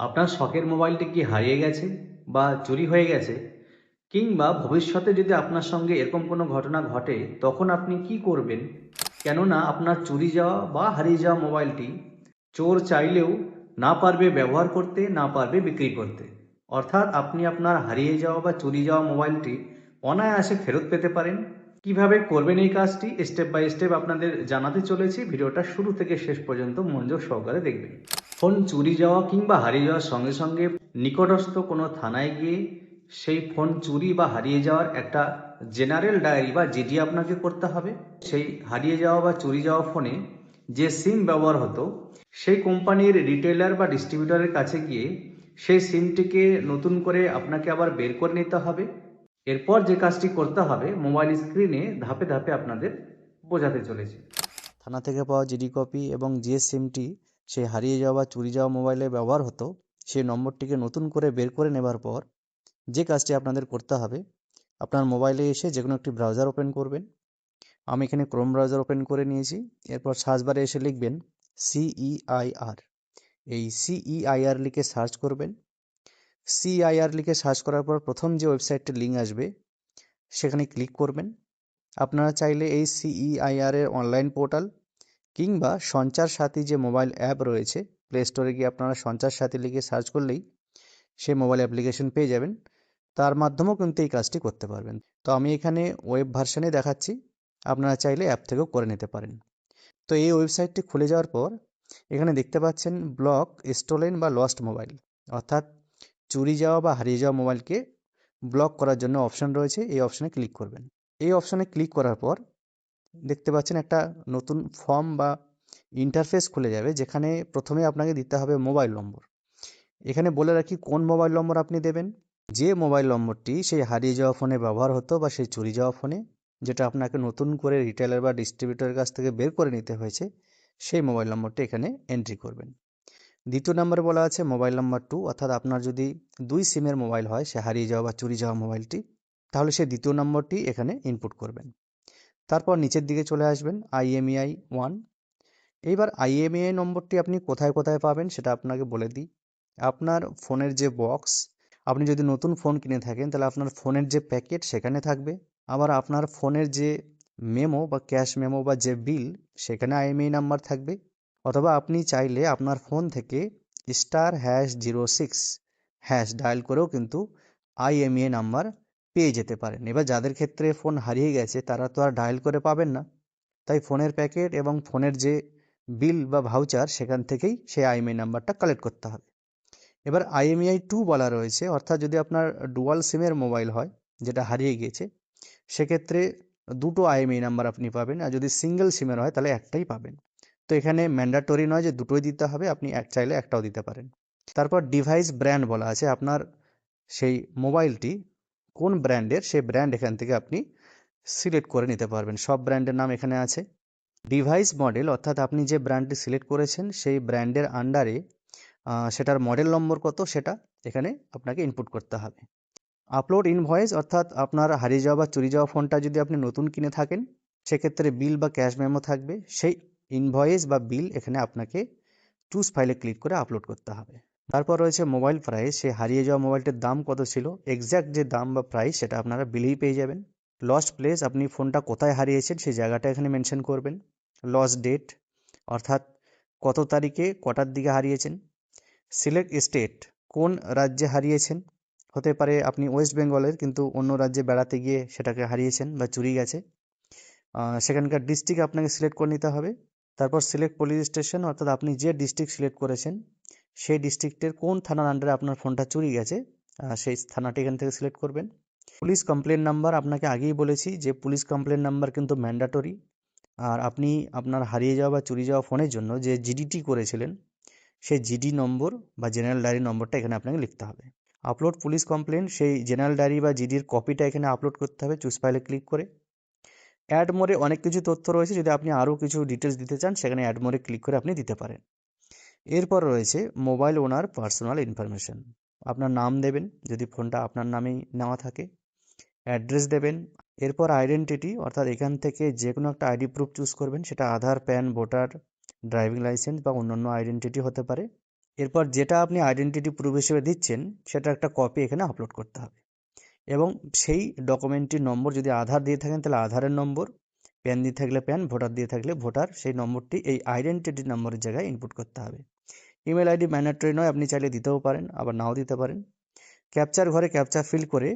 আপনার শখের মোবাইলটি কি হারিয়ে গেছে বা চুরি হয়ে গেছে? কিংবা ভবিষ্যতে যদি আপনার সঙ্গে এরকম কোনো ঘটনা ঘটে, তখন আপনি কি করবেন? কেননা আপনার চুরি যাওয়া বা হারিয়ে যাওয়া মোবাইলটি চোর চাইলেও না পারবে ব্যবহার করতে, না পারবে বিক্রি করতে। অর্থাৎ আপনি আপনার হারিয়ে যাওয়া বা চুরি যাওয়া মোবাইলটি অনায়াসে ফেরত পেতে পারেন। কিভাবে করবেন এই কাজটি স্টেপ বাই স্টেপ আপনাদের জানাতে চলেছি। ভিডিওটা শুরু থেকে শেষ পর্যন্ত মনোযোগ সহকারে দেখবেন। ফোন চুরি যাওয়া কিংবা হারিয়ে যাওয়ার সঙ্গে সঙ্গে নিকটস্থ কোনো থানায় গিয়ে সেই ফোন চুরি বা হারিয়ে যাওয়ার একটা জেনারেল ডায়েরি বা জিডি আপনাকে করতে হবে। সেই হারিয়ে যাওয়া বা চুরি যাওয়া ফোনে যে সিম ব্যবহার হতো, সেই কোম্পানির রিটেলার বা ডিস্ট্রিবিউটরের কাছে গিয়ে সেই সিমটিকে নতুন করে আপনাকে আবার বের করে নিতে হবে। এরপর যে কাজটি করতে হবে মোবাইল স্ক্রিনে ধাপে ধাপে আপনাদের বোঝাতে চলেছি। থানা থেকে পাওয়া জিডি কপি এবং যে সিমটি সেই হারিয়ে যাওয়া বা চুরি যাওয়া মোবাইলে ব্যবহার হতো সেই নম্বরটিকে নতুন করে বের করে নেবার পর যে কাজটি আপনাদের করতে হবে, আপনার মোবাইলে এসে যে কোনো একটি ব্রাউজার ওপেন করবেন। আমি এখানে ক্রোম ব্রাউজার ওপেন করে নিয়েছি। এরপর সার্চ বারে এসে লিখবেন CEIR। এই CEIR লিখে সার্চ করবেন। CEIR লিখে সার্চ করার পর প্রথম যে ওয়েবসাইটটির লিঙ্ক আসবে সেখানে ক্লিক করবেন। আপনারা চাইলে এই CEIR এর অনলাইন পোর্টাল কিংবা সঞ্চার সাথী যে মোবাইল অ্যাপ রয়েছে, প্লে স্টোরে গিয়ে আপনারা সঞ্চার সাথী লিখে সার্চ করলেই সেই মোবাইল অ্যাপ্লিকেশন পেয়ে যাবেন। তার মাধ্যমেও কিন্তু এই কাজটি করতে পারবেন। তো আমি এখানে ওয়েব ভার্সানে দেখাচ্ছি, আপনারা চাইলে অ্যাপ থেকেও করে নিতে পারেন। তো এই ওয়েবসাইটটি খুলে যাওয়ার পর এখানে দেখতে পাচ্ছেন ব্লক স্টোলেন বা লস্ট মোবাইল, অর্থাৎ চুরি যাওয়া বা হারিয়ে যাওয়া মোবাইলকে ব্লক করার জন্য অপশন রয়েছে। এই অপশনে ক্লিক করবেন। এই অপশনে ক্লিক করার পর দেখতে পাচ্ছেন একটা নতুন ফর্ম বা ইন্টারফেস খুলে যাবে, যেখানে প্রথমে আপনাকে দিতে হবে মোবাইল নম্বর। এখানে বলে রাখি কোন মোবাইল নম্বর আপনি দেবেন। যে মোবাইল নম্বরটি সেই হারিয়ে যাওয়া ফোনে ব্যবহার হতো বা সেই চুরি যাওয়া ফোনে, যেটা আপনাকে নতুন করে রিটেলার বা ডিস্ট্রিবিউটরের কাছ থেকে বের করে নিতে হয়েছে, সেই মোবাইল নম্বরটি এখানে এন্ট্রি করবেন। দ্বিতীয় নম্বরে বলা আছে মোবাইল নাম্বার 2, অর্থাৎ আপনার যদি দুই সিমের মোবাইল হয় সে হারিয়ে যাওয়া বা চুরি যাওয়া মোবাইলটি, তাহলে সেই দ্বিতীয় নম্বরটি এখানে ইনপুট করবেন। তারপর নিচের দিকে চলে আসবেন IMEI 1। এইবার IMEI নম্বরটি আপনি কোথায় কোথায় পাবেন সেটা আপনাকে বলে দিই। আপনার ফোনের যে বক্স, আপনি যদি নতুন ফোন কিনে থাকেন তাহলে আপনার ফোনের যে প্যাকেট সেখানে থাকবে। আবার আপনার ফোনের যে মেমো বা ক্যাশ মেমো বা যে বিল, সেখানে IMEI নাম্বার থাকবে। অথবা আপনি চাইলে আপনার ফোন থেকে *#06# ডায়াল করেও কিন্তু IMEI নাম্বার পেয়ে যেতে পারেন। এবার যাদের ক্ষেত্রে ফোন হারিয়ে গেছে তারা তো আর ডায়াল করে পাবেন না, তাই ফোনের প্যাকেট এবং ফোনের যে বিল বা ভাউচার সেখান থেকেই সেই IMEI নাম্বারটা কালেক্ট করতে হবে। এবার IMEI 2 বলা রয়েছে, অর্থাৎ যদি আপনার ডুয়াল সিমের মোবাইল হয় যেটা হারিয়ে গিয়েছে, সেক্ষেত্রে দুটো IMEI নাম্বার আপনি পাবেন। আর যদি সিঙ্গেল সিমের হয় তাহলে একটাই পাবেন। তো এখানে ম্যান্ডেটরি নয় যে দুটোই দিতে হবে, আপনি এক চাইলে একটাও দিতে পারেন। তারপর ডিভাইস ব্র্যান্ড বলা আছে, আপনার সেই মোবাইলটি কোন ব্র্যান্ডের সেই ব্র্যান্ড এখান থেকে আপনি সিলেক্ট করে নিতে পারবেন। সব ব্র্যান্ডের নাম এখানে আছে। ডিভাইস মডেল, অর্থাৎ আপনি যে ব্র্যান্ডটি সিলেক্ট করেছেন সেই ব্র্যান্ডের আন্ডারে সেটার মডেল নম্বর কত সেটা এখানে আপনাকে ইনপুট করতে হবে। আপলোড ইনভয়েস, অর্থাৎ আপনার হারিয়ে যাওয়া বা চুরি যাওয়া ফোনটা যদি আপনি নতুন কিনে থাকেন সেক্ষেত্রে বিল বা ক্যাশ মেমো থাকবে, সেই ইনভয়েস বা বিল এখানে আপনাকে চুজ ফাইলে ক্লিক করে আপলোড করতে হবে। তারপর রয়েছে মোবাইল প্রাইস, সেই হারিয়ে যাওয়া মোবাইলটির দাম কত ছিল, এক্স্যাক্ট যে দাম বা প্রাইস সেটা আপনারা বিলেই পেয়ে যাবেন। লস্ট প্লেস, আপনি ফোনটা কোথায় হারিয়েছেন সেই জায়গাটা এখানে মেনশন করবেন। লস্ট ডেট, অর্থাৎ কত তারিখে কটার দিকে হারিয়েছেন। সিলেক্ট স্টেট, কোন রাজ্যে হারিয়েছেন, হতে পারে আপনি ওয়েস্ট বেঙ্গলের কিন্তু অন্য রাজ্যে বেড়াতে গিয়ে সেটাকে হারিয়েছেন বা চুরি গেছে। সেখানকার ডিস্ট্রিক্ট আপনাকে সিলেক্ট করে নিতে হবে। তারপর সিলেক্ট পুলিশ স্টেশন, অর্থাৎ আপনি যে ডিস্ট্রিক্ট সিলেক্ট করেছেন সেই ডিস্ট্রিক্টের কোন থানার আন্ডারে আপনার ফোনটা চুরি গেছে, সেই থানাটি এখান থেকে সিলেক্ট করবেন। পুলিশ কমপ্লেন নাম্বার, আপনাকে আগেই বলেছি যে পুলিশ কমপ্লেন নাম্বার কিন্তু ম্যান্ডেটরি। আর আপনি আপনার হারিয়ে যাওয়া বা চুরি যাওয়া ফোনের জন্য যে জিডিটি করেছিলেন সেই জিডি নম্বর বা জেনারেল ডায়েরি নম্বরটা এখানে আপনাকে লিখতে হবে। আপলোড পুলিশ কমপ্লেন, সেই জেনারেল ডায়েরি বা জিডির কপিটা এখানে আপলোড করতে হবে চুজ ফাইলে ক্লিক করে। অ্যাড মোরে অনেক কিছু তথ্য রয়েছে, যদি আপনি আরও কিছু ডিটেলস দিতে চান সেখানে অ্যাড মোরে ক্লিক করে আপনি দিতে পারেন। এরপর রয়েছে মোবাইল ওনার পার্সোনাল ইনফরমেশন, আপনার নাম দেবেন যদি ফোনটা আপনার নামেই নেওয়া থাকে, অ্যাড্রেস দেবেন। এরপর আইডেন্টিটি, অর্থাৎ এখান থেকে যে কোনো একটা আইডি প্রুফ চুজ করবেন, সেটা আধার, প্যান, ভোটার, ড্রাইভিং লাইসেন্স বা অন্যান্য আইডেন্টিটি হতে পারে। এরপর যেটা আপনি আইডেন্টিটি প্রুফ হিসেবে দিচ্ছেন সেটা একটা কপি এখানে আপলোড করতে হবে এবং সেই ডকুমেন্টটির নম্বর যদি আধার দিয়ে থাকেন তাহলে আধারের নম্বর, প্যান দিয়ে থাকলে প্যান, ভোটার দিয়ে থাকলে ভোটার, সেই নম্বরটি এই আইডেন্টিটি নম্বরের জায়গায় ইনপুট করতে হবে। ইমেল আইডি ম্যান্ডেটরি নয়, আপনি চাইলে দিতেও পারেন আবার নাও দিতে পারেন। ক্যাপচার ঘরে ক্যাপচা ফিল করে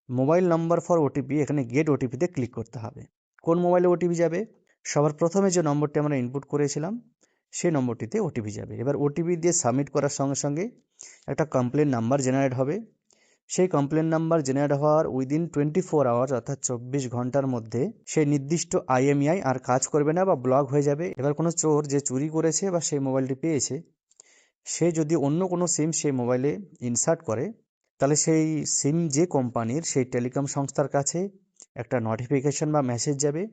মোবাইল নাম্বার ফর ওটিপি এখানে গেট ওটিপিতে ক্লিক করতে হবে। কোন মোবাইলে ওটিপি যাবে? সবার প্রথমে যে নম্বরটি আমরা ইনপুট করেছিলাম সেই নম্বরটিতে ওটিপি যাবে। এবার ওটিপি দিয়ে সাবমিট করার সঙ্গে সঙ্গে একটা কমপ্লেন নাম্বার জেনারেট হবে। সেই কমপ্লেন নাম্বার জেনারেট হওয়ার উইদিন 24 আওয়ার্স অর্থাৎ 24 ঘন্টার মধ্যে সেই নির্দিষ্ট আইএমইআই আর কাজ করবে না বা ব্লক হয়ে যাবে। এবার কোনো চোর যে চুরি করেছে বা সেই মোবাইলটি পেয়েছে সে যদি অন্য কোনো সিম সেই মোবাইলে ইনসার্ট করে তাহলে সেই সিম যে কোম্পানির সেই টেলিকম সংস্থার কাছে একটা নোটিফিকেশন বা মেসেজ যাবে।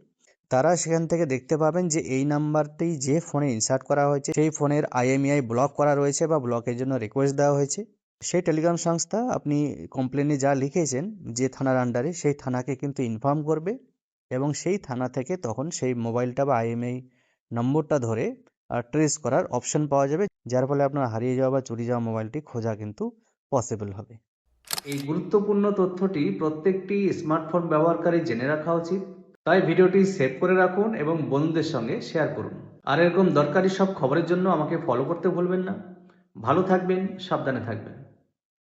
তারা সেখান থেকে দেখতে পাবেন যে এই নাম্বারটি যে ফোনে ইনসার্ট করা হয়েছে সেই ফোনের আইএমইআই ব্লক করা রয়েছে বা ব্লকের জন্য রিকোয়েস্ট দেওয়া হয়েছে। সেই টেলিগ্রাম সংস্থা আপনি কমপ্লেনে যা লিখেছেন যে থানার আন্ডারে সেই থানাকে কিন্তু ইনফর্ম করবে এবং সেই থানা থেকে তখন সেই মোবাইলটা বা আইএমইআই নম্বরটা ধরে ট্রেস করার অপশন পাওয়া যাবে, যার ফলে আপনার হারিয়ে যাওয়া বা চুরি যাওয়া মোবাইলটি খোঁজা কিন্তু পসিবল হবে। এই গুরুত্বপূর্ণ তথ্যটি প্রত্যেকটি স্মার্টফোন ব্যবহারকারী জেনে রাখা উচিত। তাই ভিডিওটি সেভ করে রাখুন এবং বন্ধুদের সঙ্গে শেয়ার করুন। আর এরকম দরকারি সব খবরের জন্য আমাকে ফলো করতে ভুলবেন না। ভালো থাকবেন, সাবধানে থাকবেন।